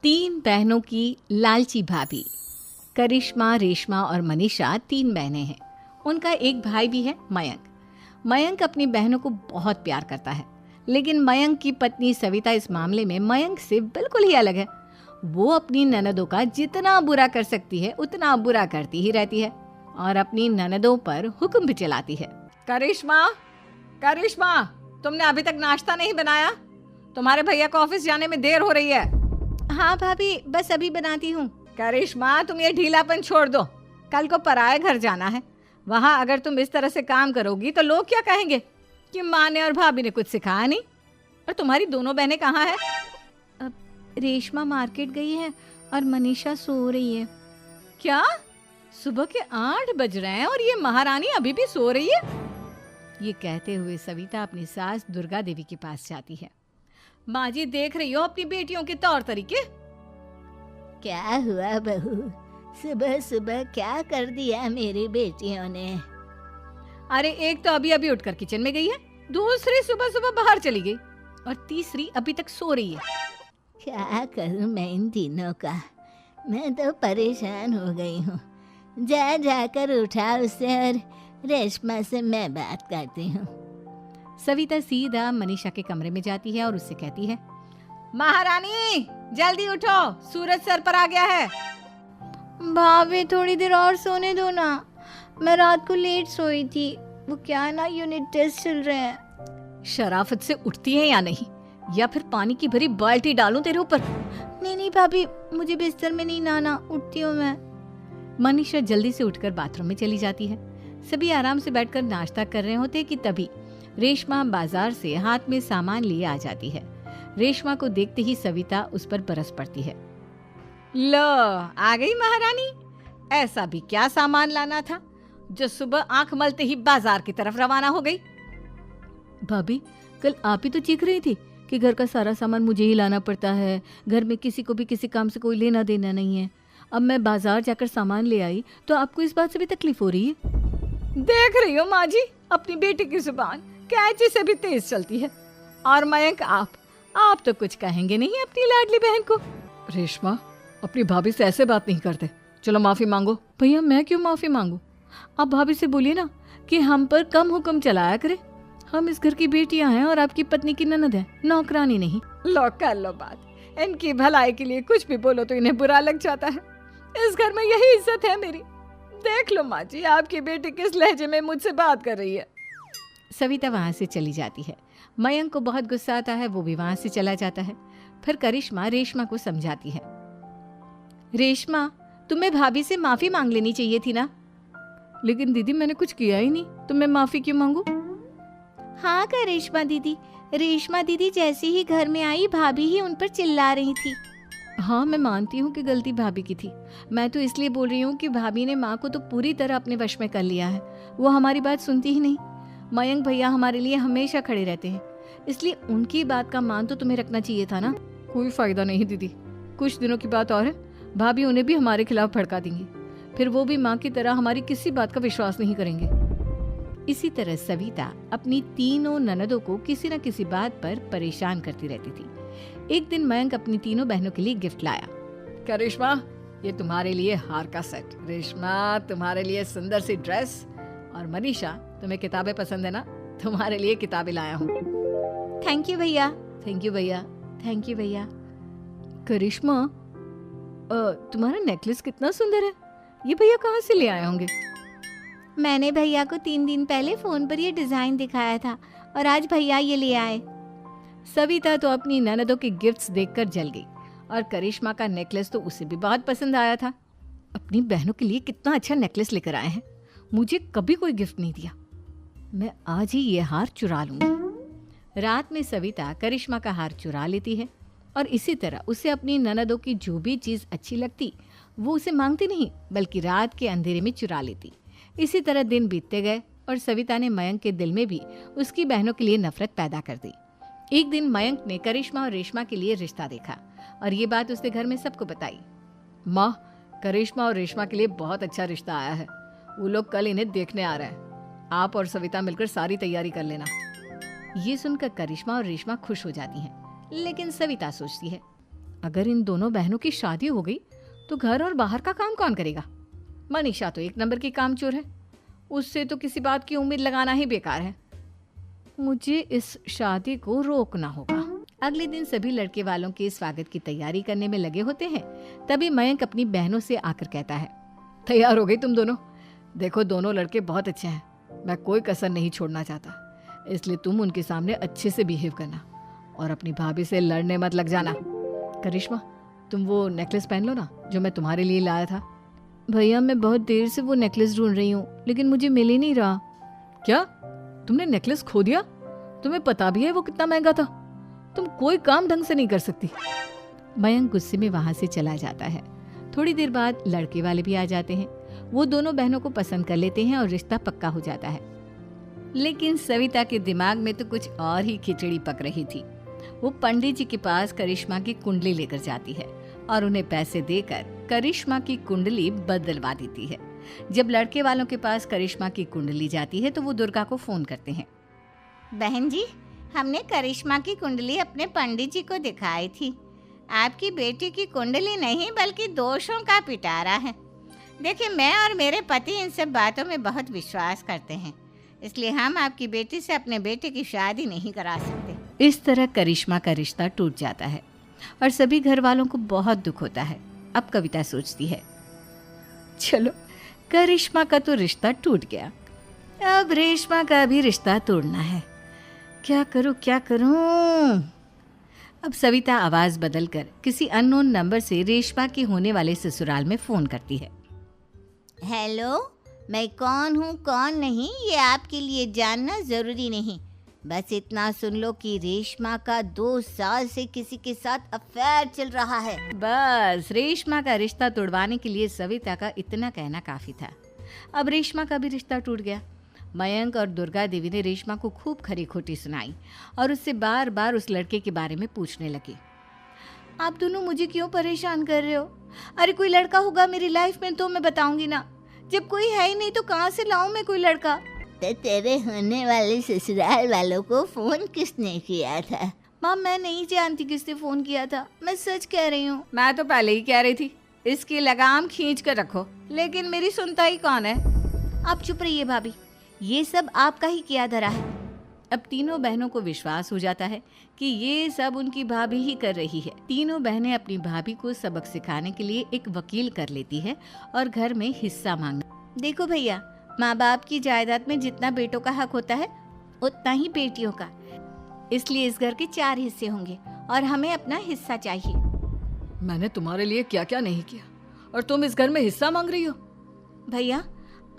तीन बहनों की लालची भाभी। करिश्मा, रेशमा और मनीषा तीन बहनें हैं। उनका एक भाई भी है, मयंक। मयंक अपनी बहनों को बहुत प्यार करता है, लेकिन मयंक की पत्नी सविता इस मामले में मयंक से बिल्कुल ही अलग है। वो अपनी ननदों का जितना बुरा कर सकती है उतना बुरा करती ही रहती है और अपनी ननदों पर हुक्म भी चलाती है। करिश्मा, करिश्मा, तुमने अभी तक नाश्ता नहीं बनाया? तुम्हारे भैया को ऑफिस जाने में देर हो रही है। हाँ भाभी, बस अभी बनाती हूँ। करिश्मा, तुम ये ढीलापन छोड़ दो। कल को पराये घर जाना है। वहाँ अगर तुम इस तरह से काम करोगी तो लोग क्या कहेंगे कि माँ ने और भाभी ने कुछ सिखाया नहीं। और तुम्हारी दोनों बहनें कहाँ हैं? अब रेशमा मार्केट गई है और मनीषा सो रही है। क्या? सुबह के 8 बज रहे हैं और ये महारानी अभी भी सो रही है? ये कहते हुए सविता अपनी सास दुर्गा देवी के पास जाती है। माँ जी, देख रही हो अपनी बेटियों के तौर तरीके? क्या हुआ बहू, सुबह सुबह क्या कर दिया मेरी बेटियों ने? अरे एक तो अभी अभी उठकर किचन में गई है, दूसरी सुबह सुबह बाहर चली गई और तीसरी अभी तक सो रही है। क्या करूं मैं इन तीनों का? मैं तो परेशान हो गई हूँ। जा जाकर उठा उसे और रेशमा से मैं बात करती हूँ। सविता सीधा मनीषा के कमरे में जाती है और उससे कहती है, महारानी जल्दी उठो, सूरज सर पर आ गया है। भाभी थोड़ी देर और सोने दो ना, मैं रात को लेट सोई थी। वो क्या है ना, यूनिट टेस्ट चल रहे हैं। शराफत से उठती है या नहीं, या फिर पानी की भरी बाल्टी डालूं तेरे ऊपर? नहीं नहीं भाभी, मुझे बिस्तर में नहीं लाना, उठती हूँ मैं। मनीषा जल्दी से उठकर बाथरूम में चली जाती है। सभी आराम से बैठकर नाश्ता कर रहे होते कि तभी रेशमा बाजार से हाथ में सामान लिए आ जाती है। रेशमा को देखते ही सविता उस पर बरस पड़ती है। लो, आ गई महारानी। ऐसा भी क्या सामान लाना था जो सुबह आंख मलते ही बाजार की तरफ रवाना हो गई? भाभी, कल आप ही तो चीख रही थी कि घर का सारा सामान मुझे ही लाना पड़ता है, घर में किसी को भी किसी काम से कोई लेना देना नहीं है। अब मैं बाजार जाकर सामान ले आई तो आपको इस बात से भी तकलीफ हो रही है? देख रही हो माँ जी, अपनी बेटी की जुबान कैंची से भी तेज चलती है। और मयंक, आप तो कुछ कहेंगे नहीं अपनी लाडली बहन को। रेशमा, अपनी भाभी से ऐसे बात नहीं करते। चलो माफी मांगो। भैया, मैं क्यों माफी मांगू? आप भाभी से बोलिए ना कि हम पर कम हुक्म चलाया करे। हम इस घर की बेटियां हैं और आपकी पत्नी की ननद है, नौकरानी नहीं। लो कर लो बात। इनकी भलाई के लिए कुछ भी बोलो तो इन्हें बुरा लग जाता है। इस घर में यही इज्जत है मेरी। देख लो माँ जी, आपकी बेटी किस लहजे में मुझसे बात कर रही है। सविता वहां से चली जाती है। मयंक को बहुत गुस्सा आता है, वो भी वहां से चला जाता है। फिर करिश्मा रेशमा को समझाती है, रेशमा, तुम्हें भाभी से माफी मांग लेनी चाहिए थी ना। लेकिन दीदी, मैंने कुछ किया ही नहीं, तो मैं माफी क्यों मांगू? हाँ करिश्मा दीदी, रेशमा दीदी जैसे ही घर में आई भाभी ही उन पर चिल्ला रही थी। हाँ, मैं मानती हूँ कि गलती भाभी की थी। मैं तो इसलिए बोल रही हूँ कि भाभी ने माँ को तो पूरी तरह अपने वश में कर लिया है। वो हमारी बात सुनती ही नहीं। मयंक भैया हमारे लिए हमेशा खड़े रहते हैं, इसलिए उनकी बात का मान तो तुम्हें रखना चाहिए था ना। कोई फायदा नहीं दीदी, कुछ दिनों की बात और है, भाभी उन्हें भी हमारे खिलाफ भड़का देंगी। फिर वो भी माँ की तरह हमारी किसी बात का विश्वास नहीं करेंगे। इसी तरह सविता अपनी तीनों ननदों को किसी न किसी बात पर परेशान करती रहती थी। एक दिन मयंक अपनी तीनों बहनों के लिए गिफ्ट लाया। क्या रेशमा, ये तुम्हारे लिए हार का सेट। रेशमा, तुम्हारे लिए सुंदर सी ड्रेस। और मनीषा, तुम्हें किताबें पसंद है ना, तुम्हारे लिए किताबें लाया हूँ। थैंक यू भैया। थैंक यू भैया। थैंक यू भैया। करिश्मा, तुम्हारा नेकलेस कितना सुंदर है, ये भैया कहाँ से ले आए होंगे? मैंने भैया को 3 दिन पहले फोन पर ये डिजाइन दिखाया था और आज भैया ये ले आए। सविता तो अपनी ननदों के गिफ्ट्स देखकर जल गई और करिश्मा का नेकलेस तो उसे भी बहुत पसंद आया था। अपनी बहनों के लिए कितना अच्छा नेकलेस लेकर आए हैं, मुझे कभी कोई गिफ्ट नहीं दिया। मैं आज ही ये हार चुरा लूंगी। रात में सविता करिश्मा का हार चुरा लेती है और इसी तरह उसे अपनी ननदों की जो भी चीज़ अच्छी लगती वो उसे मांगती नहीं, बल्कि रात के अंधेरे में चुरा लेती। इसी तरह दिन बीतते गए और सविता ने मयंक के दिल में भी उसकी बहनों के लिए नफरत पैदा कर दी। एक दिन मयंक ने करिश्मा और रेशमा के लिए रिश्ता देखा और ये बात उसने घर में सबको बताई। माँ, करिश्मा और रेशमा के लिए बहुत अच्छा रिश्ता आया है, वो लोग कल इन्हें देखने आ रहे हैं। आप और सविता मिलकर सारी तैयारी कर लेना। ये सुनकर करिश्मा और रेशमा खुश हो जाती हैं, लेकिन सविता सोचती है, अगर इन दोनों बहनों की शादी हो गई तो घर और बाहर का काम कौन करेगा? मनीषा तो एक नंबर की कामचोर है, उससे तो किसी बात की उम्मीद लगाना ही बेकार है। मुझे इस शादी को रोकना होगा। अगले दिन सभी लड़के वालों के स्वागत की तैयारी करने में लगे होते हैं। तभी मयंक अपनी बहनों से आकर कहता है, तैयार हो गई तुम दोनों? देखो दोनों लड़के बहुत अच्छे हैं, मैं कोई कसर नहीं छोड़ना चाहता, इसलिए तुम उनके सामने अच्छे से बिहेव करना और अपनी भाभी से लड़ने मत लग जाना। करिश्मा, तुम वो नेकलेस पहन लो ना जो मैं तुम्हारे लिए लाया था। भैया मैं बहुत देर से वो नेकलेस ढूंढ रही हूँ, लेकिन मुझे मिल ही नहीं रहा। क्या तुमने नेकलेस खो दिया? तुम्हें पता भी है वो कितना महंगा था? तुम कोई काम ढंग से नहीं कर सकती। मयंक गुस्से में वहां से चला जाता है। थोड़ी देर बाद लड़के वाले भी आ जाते हैं। वो दोनों बहनों को पसंद कर लेते हैं और रिश्ता पक्का हो जाता है। लेकिन सविता के दिमाग में तो कुछ और ही खिचड़ी पक रही थी। वो पंडित जी के पास करिश्मा की कुंडली लेकर जाती है और उन्हें पैसे देकर करिश्मा की कुंडली बदलवा देती है। जब लड़के वालों के पास करिश्मा की कुंडली जाती है तो वो दुर्गा को फोन करते हैं। बहन जी, हमने करिश्मा की कुंडली अपने पंडित जी को दिखाई थी। आपकी बेटी की कुंडली नहीं बल्कि दोषों का पिटारा है। देखिए, मैं और मेरे पति इन सब बातों में बहुत विश्वास करते हैं, इसलिए हम आपकी बेटी से अपने बेटे की शादी नहीं करा सकते। इस तरह करिश्मा का रिश्ता टूट जाता है और सभी घर वालों को बहुत दुख होता है। अब कविता सोचती है, चलो करिश्मा का तो रिश्ता टूट गया, अब रेशमा का भी रिश्ता तोड़ना है। क्या करूं? अब सविता आवाज बदलकर किसी अननोन नंबर से रेशमा के होने वाले ससुराल में फोन करती है। हेलो, मैं कौन हूँ कौन नहीं ये आपके लिए जानना ज़रूरी नहीं, बस इतना सुन लो कि रेशमा का 2 साल से किसी के साथ अफेयर चल रहा है। बस रेशमा का रिश्ता तोड़वाने के लिए सविता का इतना कहना काफी था। अब रेशमा का भी रिश्ता टूट गया। मयंक और दुर्गा देवी ने रेशमा को खूब खरी खोटी सुनाई और उससे बार बार उस लड़के के बारे में पूछने लगी। आप दोनों मुझे क्यों परेशान कर रहे हो? अरे कोई लड़का होगा मेरी लाइफ में तो मैं बताऊंगी ना, जब कोई है ही नहीं तो कहाँ से लाऊं मैं कोई लड़का? तो तेरे होने वाले ससुराल वालों को फोन किसने किया था? माँ, मैं नहीं जानती किसने फोन किया था, मैं सच कह रही हूँ। मैं तो पहले ही कह रही थी इसकी लगाम खींच कर रखो, लेकिन मेरी सुनता ही कौन है। आप चुप रहिए भाभी, ये सब आपका ही किया धरा है। अब तीनों बहनों को विश्वास हो जाता है कि ये सब उनकी भाभी ही कर रही है। तीनों बहनें अपनी भाभी को सबक सिखाने के लिए एक वकील कर लेती है और घर में हिस्सा मांगना। देखो भैया, माँ बाप की जायदाद में जितना बेटों का हक होता है उतना ही बेटियों का, इसलिए इस घर के 4 हिस्से होंगे और हमें अपना हिस्सा चाहिए। मैंने तुम्हारे लिए क्या क्या नहीं किया और तुम इस घर में हिस्सा मांग रही हो? भैया,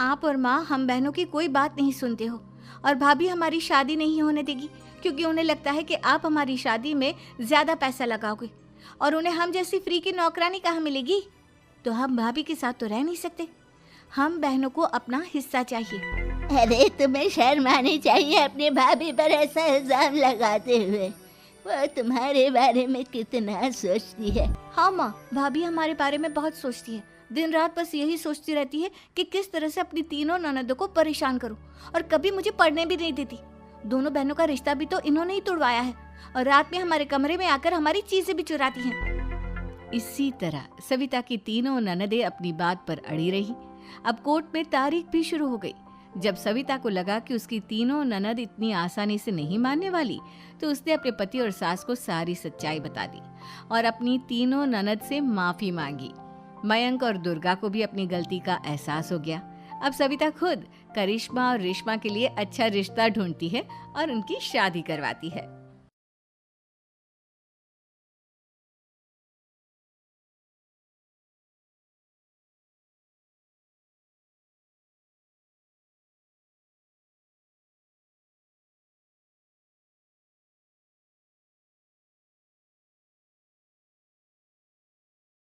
आप और माँ हम बहनों की कोई बात नहीं सुनते हो और भाभी हमारी शादी नहीं होने देगी क्योंकि उन्हें लगता है कि आप हमारी शादी में ज्यादा पैसा लगाओगे और उन्हें हम जैसी फ्री की नौकरानी कहाँ मिलेगी। तो हम भाभी के साथ तो रह नहीं सकते, हम बहनों को अपना हिस्सा चाहिए। अरे तुम्हें शर्म आनी चाहिए अपनी भाभी पर ऐसा इल्जाम लगाते हुए। वो तुम्हारे बारे में कितना सोचती है। हाँ माँ, भाभी हमारे बारे में बहुत सोचती है, दिन रात बस यही सोचती रहती है कि किस तरह से अपनी तीनों ननदों को परेशान करूं और कभी मुझे पढ़ने भी नहीं देती। दोनों बहनों का रिश्ता भी तो इन्होंने ही तोड़वाया है और रात में हमारे कमरे में आकर हमारी चीजें भी चुराती हैं। इसी तरह सविता की तीनों ननदें अपनी बात पर अड़ी रही। अब कोर्ट में तारीख भी शुरू हो गई। जब सविता को लगा कि उसकी तीनों ननद इतनी आसानी से नहीं मानने वाली, तो उसने अपने पति और सास को सारी सच्चाई बता दी और अपनी तीनों ननद से माफी मांगी। मयंक और दुर्गा को भी अपनी गलती का एहसास हो गया। अब सविता खुद करिश्मा और रेशमा के लिए अच्छा रिश्ता ढूंढती है और उनकी शादी करवाती है।